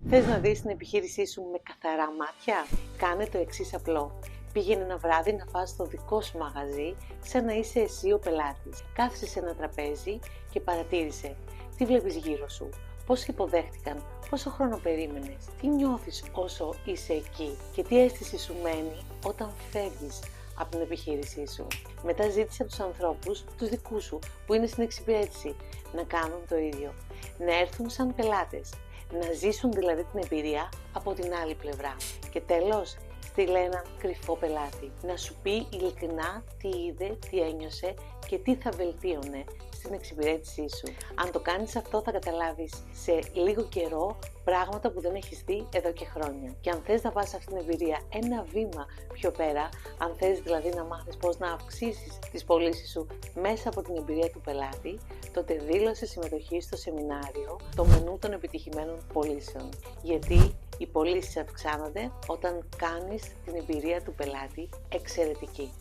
Θες να δεις την επιχείρησή σου με καθαρά μάτια? Κάνε το εξής απλό. Πήγαινε ένα βράδυ να φας στο δικό σου μαγαζί, σαν να είσαι εσύ ο πελάτης. Κάθισε σε ένα τραπέζι και παρατήρησε. Τι βλέπεις γύρω σου? Πώς υποδέχτηκαν? Πόσο χρόνο περίμενες? Τι νιώθεις όσο είσαι εκεί? Και τι αίσθηση σου μένει όταν φεύγεις από την επιχείρησή σου? Μετά ζήτησε από τους ανθρώπους, τους δικούς σου, που είναι στην εξυπηρέτηση, να κάνουν το ίδιο. Να έρθουν σαν πελάτες. Να ζήσουν δηλαδή την εμπειρία από την άλλη πλευρά. Και τέλος, στείλε έναν κρυφό πελάτη. Να σου πει ειλικρινά τι είδε, τι ένιωσε και τι θα βελτίωνε στην εξυπηρέτησή σου. Αν το κάνεις αυτό θα καταλάβεις σε λίγο καιρό πράγματα που δεν έχεις δει εδώ και χρόνια. Και αν θες να πας αυτή την εμπειρία ένα βήμα πιο πέρα, αν θες δηλαδή να μάθεις πώς να αυξήσεις τις πωλήσεις σου μέσα από την εμπειρία του πελάτη, τότε δήλωσε συμμετοχή στο σεμινάριο «Το μενού των επιτυχημένων πωλήσεων». Γιατί οι πωλήσεις αυξάνονται όταν κάνεις την εμπειρία του πελάτη εξαιρετική.